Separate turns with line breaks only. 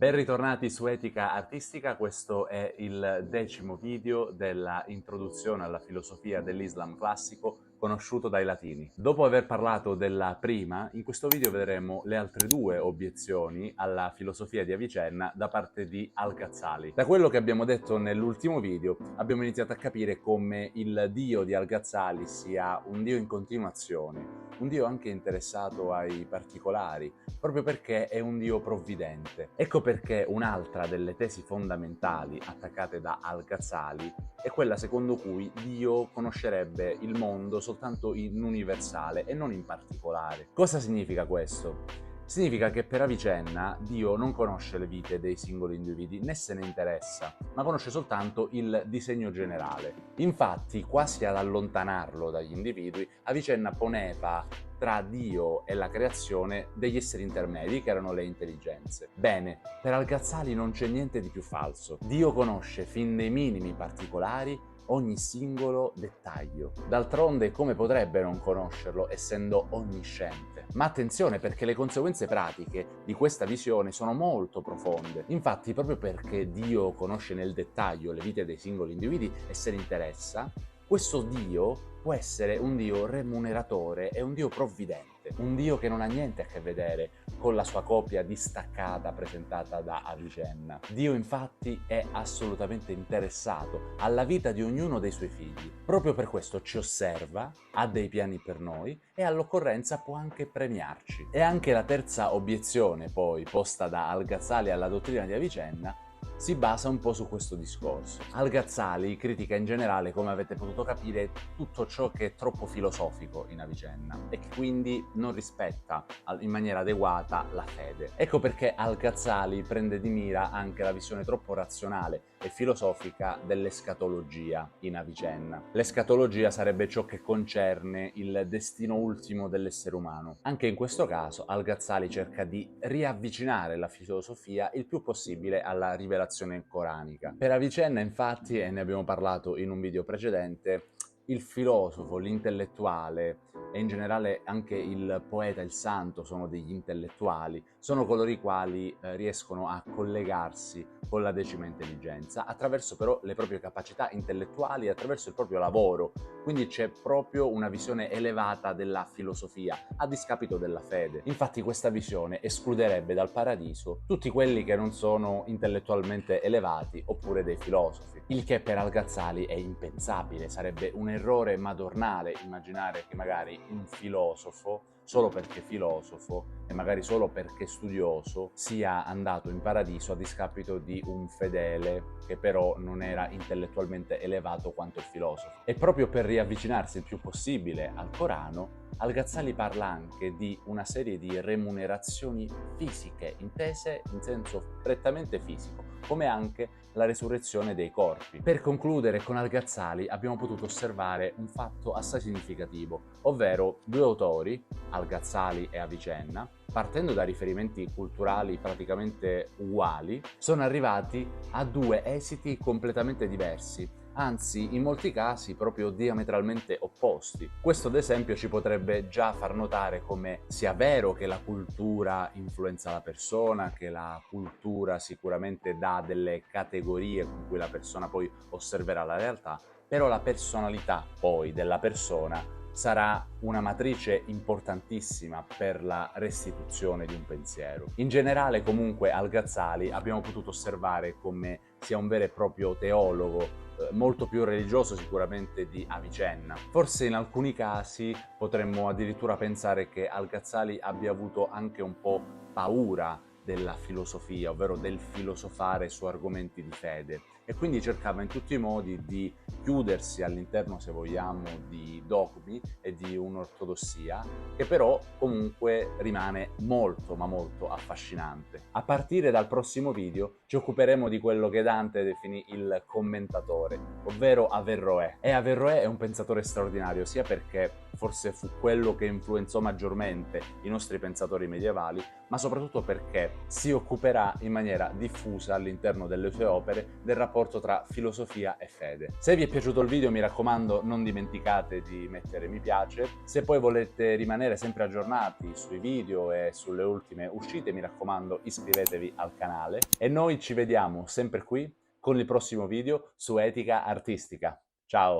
Ben ritornati su Etica Artistica, questo è il 10° video della introduzione alla filosofia dell'Islam classico conosciuto dai latini. Dopo aver parlato della prima, in questo video vedremo le altre due obiezioni alla filosofia di Avicenna da parte di Al-Ghazali. Da quello che abbiamo detto nell'ultimo video, abbiamo iniziato a capire come il dio di Al-Ghazali sia un dio in continuazione, un dio anche interessato ai particolari, proprio perché è un dio provvidente. Ecco perché un'altra delle tesi fondamentali attaccate da Al-Ghazali è quella secondo cui Dio conoscerebbe il mondo soltanto in universale e non in particolare. Cosa significa questo? Significa che per Avicenna Dio non conosce le vite dei singoli individui né se ne interessa, ma conosce soltanto il disegno generale. Infatti, quasi ad allontanarlo dagli individui, Avicenna poneva tra Dio e la creazione degli esseri intermedi, che erano le intelligenze. Bene, per Al-Ghazali non c'è niente di più falso. Dio conosce fin nei minimi particolari ogni singolo dettaglio. D'altronde, come potrebbe non conoscerlo, essendo onnisciente? Ma attenzione, perché le conseguenze pratiche di questa visione sono molto profonde. Infatti, proprio perché Dio conosce nel dettaglio le vite dei singoli individui e se ne interessa, questo Dio può essere un Dio remuneratore e un Dio provvidente, un Dio che non ha niente a che vedere con la sua copia distaccata presentata da Avicenna. Dio infatti è assolutamente interessato alla vita di ognuno dei suoi figli. Proprio per questo ci osserva, ha dei piani per noi e all'occorrenza può anche premiarci. E anche la terza obiezione poi posta da Al-Ghazali alla dottrina di Avicenna si basa un po' su questo discorso. Al-Ghazali critica in generale, come avete potuto capire, tutto ciò che è troppo filosofico in Avicenna e che quindi non rispetta in maniera adeguata la fede. Ecco perché Al-Ghazali prende di mira anche la visione troppo razionale e filosofica dell'escatologia in Avicenna. L'escatologia sarebbe ciò che concerne il destino ultimo dell'essere umano. Anche in questo caso Al-Ghazali cerca di riavvicinare la filosofia il più possibile alla rivelazione coranica. Per Avicenna, infatti, e ne abbiamo parlato in un video precedente, il filosofo, l'intellettuale e in generale anche il poeta, il santo sono degli intellettuali, sono coloro i quali riescono a collegarsi con la decima intelligenza attraverso però le proprie capacità intellettuali e attraverso il proprio lavoro. Quindi c'è proprio una visione elevata della filosofia a discapito della fede. Infatti questa visione escluderebbe dal paradiso tutti quelli che non sono intellettualmente elevati oppure dei filosofi, il che per Al-Ghazali è impensabile. Sarebbe un errore madornale immaginare che magari un filosofo, solo perché filosofo e magari solo perché studioso, sia andato in paradiso a discapito di un fedele che però non era intellettualmente elevato quanto il filosofo. E proprio per riavvicinarsi il più possibile al Corano, Al-Ghazali parla anche di una serie di remunerazioni fisiche, intese in senso prettamente fisico, come anche la resurrezione dei corpi. Per concludere, con Al-Ghazali abbiamo potuto osservare un fatto assai significativo, ovvero due autori, Al-Ghazali e Avicenna, partendo da riferimenti culturali praticamente uguali, sono arrivati a due esiti completamente diversi, anzi in molti casi proprio diametralmente opposti. Questo ad esempio ci potrebbe già far notare come sia vero che la cultura influenza la persona, che la cultura sicuramente dà delle categorie con cui la persona poi osserverà la realtà, però la personalità poi della persona sarà una matrice importantissima per la restituzione di un pensiero. In generale, comunque, Al-Ghazali abbiamo potuto osservare come sia un vero e proprio teologo, molto più religioso sicuramente di Avicenna. Forse in alcuni casi potremmo addirittura pensare che Al-Ghazali abbia avuto anche un po' paura della filosofia, ovvero del filosofare su argomenti di fede, e quindi cercava in tutti i modi di chiudersi all'interno, se vogliamo, di dogmi e di un'ortodossia che però comunque rimane molto ma molto affascinante. A partire dal prossimo video ci occuperemo di quello che Dante definì il commentatore, ovvero Averroè. E Averroè è un pensatore straordinario sia perché forse fu quello che influenzò maggiormente i nostri pensatori medievali, ma soprattutto perché si occuperà in maniera diffusa all'interno delle sue opere del rapporto rapporto tra filosofia e fede. Se vi è piaciuto il video, mi raccomando, non dimenticate di mettere mi piace. Se poi volete rimanere sempre aggiornati sui video e sulle ultime uscite, mi raccomando, iscrivetevi al canale e noi ci vediamo sempre qui con il prossimo video su etica artistica. Ciao!